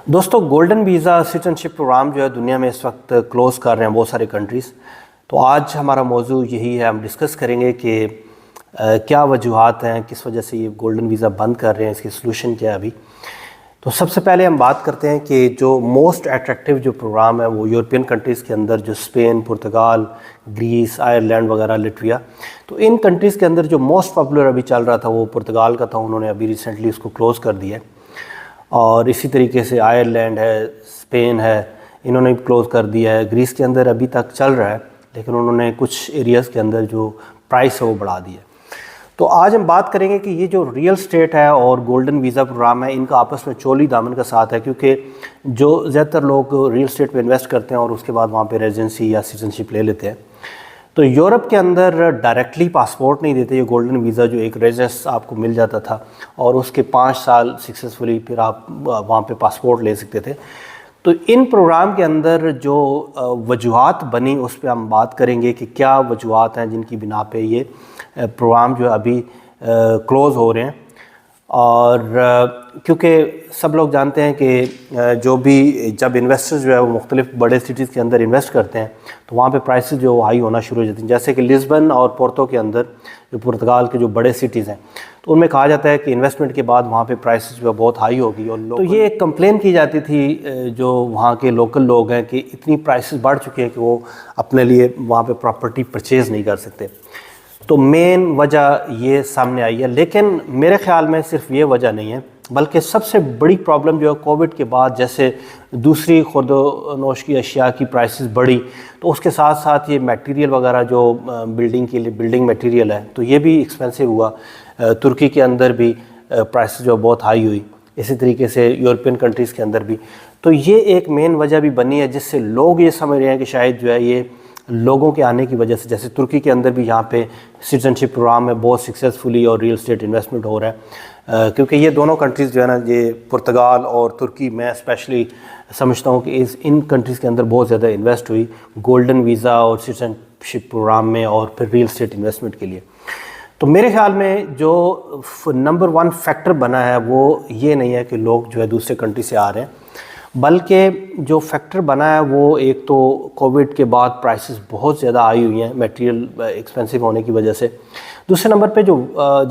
دوستو golden visa citizenship programme جو ہے دنیا میں اس وقت کلوز کر رہے ہیں بہت سارے کنٹریز. تو آج ہمارا موضوع یہی ہے, ہم ڈسکس کریں گے کہ کیا وجوہات ہیں, کس وجہ سے یہ گولڈن ویزا بند کر رہے ہیں, اس کی سلوشن کیا ہے ابھی. تو سب سے پہلے ہم بات کرتے ہیں کہ جو موسٹ اٹریکٹیو جو پروگرام ہے وہ یورپین کنٹریز کے اندر, جو اسپین, پرتگال, گریس, آئرلینڈ وغیرہ, لٹویا, تو ان کنٹریز کے اندر جو موسٹ پاپولر ابھی چل رہا تھا وہ پرتگال کا تھا. انہوں نے ابھی ریسنٹلی اس کو کلوز کر دیا ہے. اور اسی طریقے سے آئرلینڈ ہے, اسپین ہے, انہوں نے کلوز کر دیا ہے. گریس کے اندر ابھی تک چل رہا ہے لیکن انہوں نے کچھ ایریاز کے اندر جو پرائس ہے وہ بڑھا دیا. تو آج ہم بات کریں گے کہ یہ جو ریئل اسٹیٹ ہے اور گولڈن ویزا پروگرام ہے ان کا آپس میں چولی دامن کا ساتھ ہے, کیونکہ جو زیادہ تر لوگ ریئل اسٹیٹ پہ انویسٹ کرتے ہیں اور اس کے بعد وہاں پہ ریزیڈنسی یا سٹیزنشپ لے لیتے ہیں. تو یورپ کے اندر ڈائریکٹلی پاسپورٹ نہیں دیتے. یہ گولڈن ویزا جو ایک ریزیڈنس آپ کو مل جاتا تھا اور اس کے 5 سال سکسیزفلی پھر آپ وہاں پہ پاسپورٹ لے سکتے تھے. تو ان پروگرام کے اندر جو وجوہات بنی اس پہ ہم بات کریں گے کہ کیا وجوہات ہیں جن کی بنا پہ یہ پروگرام جو ہے ابھی کلوز ہو رہے ہیں. اور کیونکہ سب لوگ جانتے ہیں کہ جو بھی جب انویسٹرز جو ہے وہ مختلف بڑے سٹیز کے اندر انویسٹ کرتے ہیں تو وہاں پہ پرائسز جو ہائی ہونا شروع ہو جاتی ہیں. جیسے کہ لسبن اور پورتو کے اندر جو پرتگال کے جو بڑے سٹیز ہیں تو ان میں کہا جاتا ہے کہ انویسٹمنٹ کے بعد وہاں پہ پرائسز جو ہے بہت ہائی ہوگی. اور تو یہ ایک کمپلین کی جاتی تھی جو وہاں کے لوکل لوگ ہیں کہ اتنی پرائسز بڑھ چکی ہیں کہ وہ اپنے لیے وہاں پہ پراپرٹی پرچیز نہیں کر سکتے. تو مین وجہ یہ سامنے آئی ہے, لیکن میرے خیال میں صرف یہ وجہ نہیں ہے بلکہ سب سے بڑی پرابلم جو ہے کووڈ کے بعد جیسے دوسری خورد و نوش کی اشیاء کی پرائسز بڑھی تو اس کے ساتھ ساتھ یہ میٹیریل وغیرہ جو بلڈنگ کے لیے بلڈنگ میٹیریل ہے تو یہ بھی ایکسپینسو ہوا. ترکی کے اندر بھی پرائسز جو بہت ہائی ہوئی, اسی طریقے سے یورپین کنٹریز کے اندر بھی. تو یہ ایک مین وجہ بھی بنی ہے جس سے لوگ یہ سمجھ رہے ہیں کہ شاید جو ہے یہ لوگوں کے آنے کی وجہ سے, جیسے ترکی کے اندر بھی یہاں پہ سٹیزنشپ پروگرام میں بہت سکسیزفلی اور ریئل اسٹیٹ انویسٹمنٹ ہو رہا ہے, کیونکہ یہ دونوں کنٹریز جو ہے نا, یہ پرتگال اور ترکی, میں اسپیشلی سمجھتا ہوں کہ ان کنٹریز کے اندر بہت زیادہ انویسٹ ہوئی گولڈن ویزا اور سٹیزنشپ پروگرام میں اور پھر ریئل اسٹیٹ انویسٹمنٹ کے لیے. تو میرے خیال میں جو نمبر 1 فیکٹر بنا ہے وہ یہ نہیں ہے کہ لوگ جو ہے دوسرے کنٹری سے آ رہے ہیں, بلکہ جو فیکٹر بنا ہے وہ ایک تو کووڈ کے بعد پرائسز بہت زیادہ آئی ہوئی ہیں میٹیریل ایکسپینسو ہونے کی وجہ سے. دوسرے نمبر پہ جو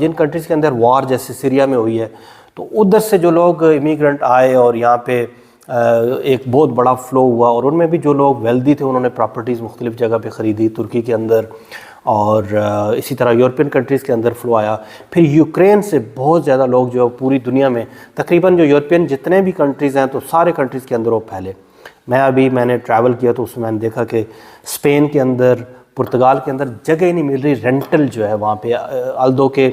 جن کنٹریز کے اندر وار جیسے سیریا میں ہوئی ہے تو ادھر سے جو لوگ امیگرنٹ آئے اور یہاں پہ ایک بہت بڑا فلو ہوا, اور ان میں بھی جو لوگ ویلدی تھے انہوں نے پراپرٹیز مختلف جگہ پہ خریدی, ترکی کے اندر اور اسی طرح یورپین کنٹریز کے اندر فلو آیا. پھر یوکرین سے بہت زیادہ لوگ جو پوری دنیا میں تقریباً جو یورپین جتنے بھی کنٹریز ہیں تو سارے کنٹریز کے اندر وہ پھیلے. میں نے ٹریول کیا تو اس میں نے دیکھا کہ اسپین کے اندر, پرتگال کے اندر جگہ ہی نہیں مل رہی رینٹل جو ہے وہاں پہ. الدو کہ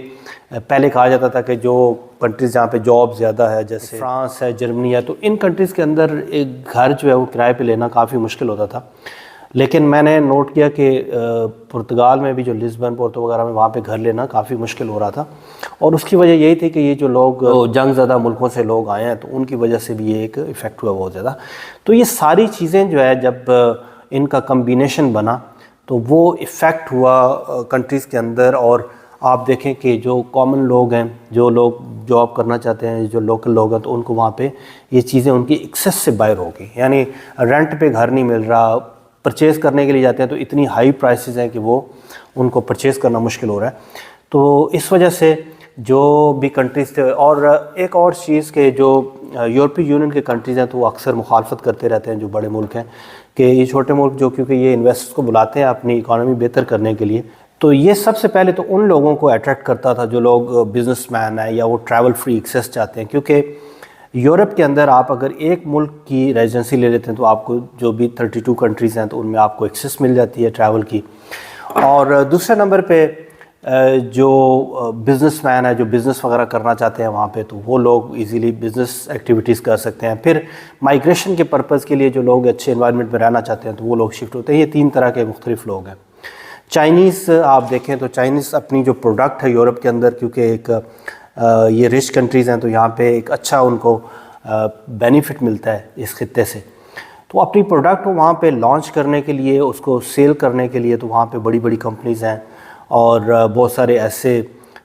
پہلے کہا جاتا تھا کہ جو کنٹریز جہاں پہ جاب زیادہ ہے جیسے فرانس ہے, جرمنی ہے, تو ان کنٹریز کے اندر ایک گھر جو ہے وہ کرائے پہ لینا کافی مشکل ہوتا تھا. لیکن میں نے نوٹ کیا کہ پرتگال میں بھی جو لسبن, پورتو وغیرہ میں وہاں پہ گھر لینا کافی مشکل ہو رہا تھا, اور اس کی وجہ یہی تھی کہ یہ جو لوگ جنگ زدہ ملکوں سے لوگ آئے ہیں تو ان کی وجہ سے بھی یہ ایک ایفیکٹ ہوا بہت زیادہ. تو یہ ساری چیزیں جو ہے جب ان کا کمبینیشن بنا تو وہ ایفیکٹ ہوا کنٹریز کے اندر. اور آپ دیکھیں کہ جو کامن لوگ ہیں, جو لوگ جاب کرنا چاہتے ہیں, جو لوکل لوگ ہیں, تو ان کو وہاں پہ یہ چیزیں ان کی ایکسیس سے باہر ہو گئی. یعنی رینٹ پہ گھر نہیں مل رہا, پرچیز کرنے کے لیے جاتے ہیں تو اتنی ہائی پرائسز ہیں کہ وہ ان کو پرچیز کرنا مشکل ہو رہا ہے. تو اس وجہ سے جو بھی کنٹریز تھے, اور ایک اور چیز کہ جو یورپی یونین کے کنٹریز ہیں تو وہ اکثر مخالفت کرتے رہتے ہیں جو بڑے ملک ہیں, کہ یہ چھوٹے ملک جو کیونکہ یہ انویسٹرز کو بلاتے ہیں اپنی اکانومی بہتر کرنے کے لیے, تو یہ سب سے پہلے تو ان لوگوں کو اٹریکٹ کرتا تھا جو لوگ بزنس مین ہیں یا وہ ٹریول فری ایکسیس چاہتے ہیں. کیونکہ یورپ کے اندر آپ اگر ایک ملک کی ریزیڈنسی لے لیتے ہیں تو آپ کو جو بھی 32 کنٹریز ہیں تو ان میں آپ کو ایکسیس مل جاتی ہے ٹریول کی. اور دوسرے نمبر پہ جو بزنس مین ہے, جو بزنس وغیرہ کرنا چاہتے ہیں وہاں پہ, تو وہ لوگ ایزیلی بزنس ایکٹیویٹیز کر سکتے ہیں. پھر مائیگریشن کے پرپز کے لیے جو لوگ اچھے انوائرمنٹ میں رہنا چاہتے ہیں تو وہ لوگ شفٹ ہوتے ہیں. یہ 3 طرح کے مختلف لوگ ہیں. چائنیز آپ دیکھیں تو چائنیز اپنی جو پروڈکٹ ہے یورپ کے اندر, کیونکہ ایک یہ رچ کنٹریز ہیں تو یہاں پہ ایک اچھا ان کو بینیفٹ ملتا ہے اس خطے سے, تو اپنی پروڈکٹ وہاں پہ لانچ کرنے کے لیے, اس کو سیل کرنے کے لیے, تو وہاں پہ بڑی بڑی کمپنیز ہیں اور بہت سارے ایسے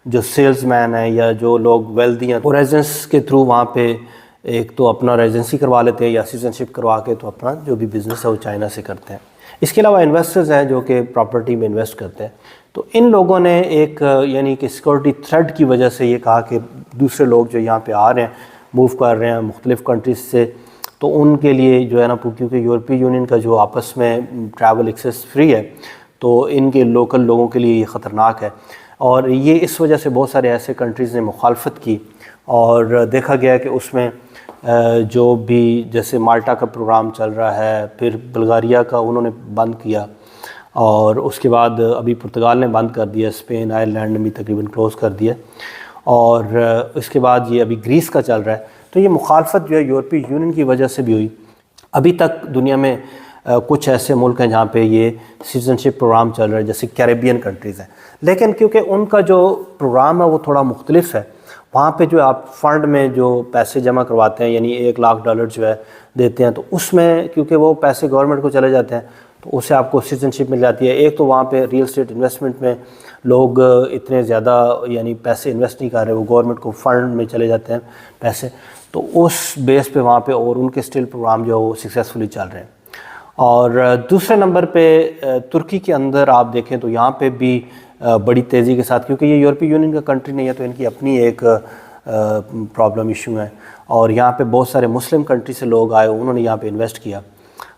جو سیلز مین ہیں یا جو لوگ ویلدی ہیں, ریزیڈنس کے تھرو وہاں پہ ایک تو اپنا ریزیڈنسی کروا لیتے ہیں یا سٹیزن شپ کروا کے تو اپنا جو بھی بزنس ہے وہ چائنا سے کرتے ہیں۔ اس کے علاوہ انویسٹرز ہیں جو کہ پراپرٹی میں انویسٹ کرتے ہیں، تو ان لوگوں نے ایک یعنی کہ سیکورٹی تھریٹ کی وجہ سے یہ کہا کہ دوسرے لوگ جو یہاں پہ آ رہے ہیں، موو کر رہے ہیں مختلف کنٹریز سے، تو ان کے لیے جو ہے نا، کیونکہ یورپی یونین کا جو آپس میں ٹریول ایکسیس فری ہے، تو ان کے لوکل لوگوں کے لیے یہ خطرناک ہے، اور یہ اس وجہ سے بہت سارے ایسے کنٹریز نے مخالفت کی، اور دیکھا گیا کہ اس میں جو بھی جیسے مالٹا کا پروگرام چل رہا ہے، پھر بلغاریہ کا انہوں نے بند کیا، اور اس کے بعد ابھی پرتگال نے بند کر دیا، اسپین آئرلینڈ نے بھی تقریباً کلوز کر دیا، اور اس کے بعد یہ ابھی گریس کا چل رہا ہے۔ تو یہ مخالفت جو ہے یورپی یونین کی وجہ سے بھی ہوئی۔ ابھی تک دنیا میں کچھ ایسے ملک ہیں جہاں پہ یہ سٹیزن شپ پروگرام چل رہا ہے، جیسے کیریبین کنٹریز ہیں، لیکن کیونکہ ان کا جو پروگرام ہے وہ تھوڑا مختلف ہے، وہاں پہ جو آپ فنڈ میں جو پیسے جمع کرواتے ہیں، یعنی $1,00,000 جو ہے دیتے ہیں، تو اس میں کیونکہ وہ پیسے گورنمنٹ کو چلے جاتے ہیں تو اس سے آپ کو سٹیزن شپ مل جاتی ہے۔ ایک تو وہاں پہ ریئل اسٹیٹ انویسٹمنٹ میں لوگ اتنے زیادہ یعنی پیسے انویسٹ نہیں کر رہے، وہ گورنمنٹ کو فنڈ میں چلے جاتے ہیں پیسے، تو اس بیس پہ وہاں پہ اور ان کے اسٹل پروگرام جو ہے وہ سکسیزفلی چل رہے ہیں۔ اور دوسرے نمبر پہ ترکی کے اندر آپ دیکھیں تو یہاں پہ بھی بڑی تیزی کے ساتھ، کیونکہ یہ یورپی یونین کا کنٹری نہیں ہے تو ان کی اپنی ایک پرابلم ایشو ہے، اور یہاں پہ بہت سارے مسلم کنٹری سے لوگ آئے، انہوں نے یہاں پہ انویسٹ کیا،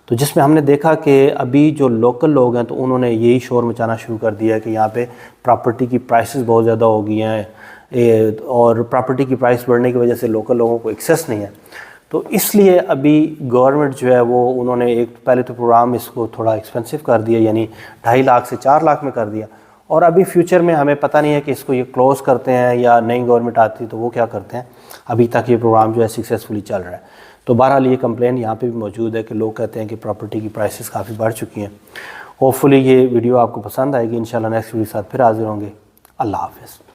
تو جس میں ہم نے دیکھا کہ ابھی جو لوکل لوگ ہیں تو انہوں نے یہی شور مچانا شروع کر دیا ہے کہ یہاں پہ پراپرٹی کی پرائسز بہت زیادہ ہو گئی ہیں، اور پراپرٹی کی پرائس بڑھنے کی وجہ سے لوکل لوگوں کو ایکسیس نہیں ہے، تو اس لیے ابھی گورنمنٹ جو ہے وہ انہوں نے ایک پہلے تو پروگرام اس کو تھوڑا ایکسپینسو کر دیا، یعنی 2.5 لاکھ سے 4 لاکھ میں کر دیا، اور ابھی فیوچر میں ہمیں پتہ نہیں ہے کہ اس کو یہ کلوز کرتے ہیں یا نئی گورنمنٹ آتی تو وہ کیا کرتے ہیں۔ ابھی تک یہ پروگرام جو ہے سکسیزفلی چل رہا ہے۔ تو بہرحال یہ کمپلین یہاں پہ بھی موجود ہے کہ لوگ کہتے ہیں کہ پراپرٹی کی پرائسز کافی بڑھ چکی ہیں۔ ہوپ فلی یہ ویڈیو آپ کو پسند آئے گی، انشاءاللہ نیکسٹ ویڈیو کے ساتھ پھر حاضر ہوں گے۔ اللہ حافظ۔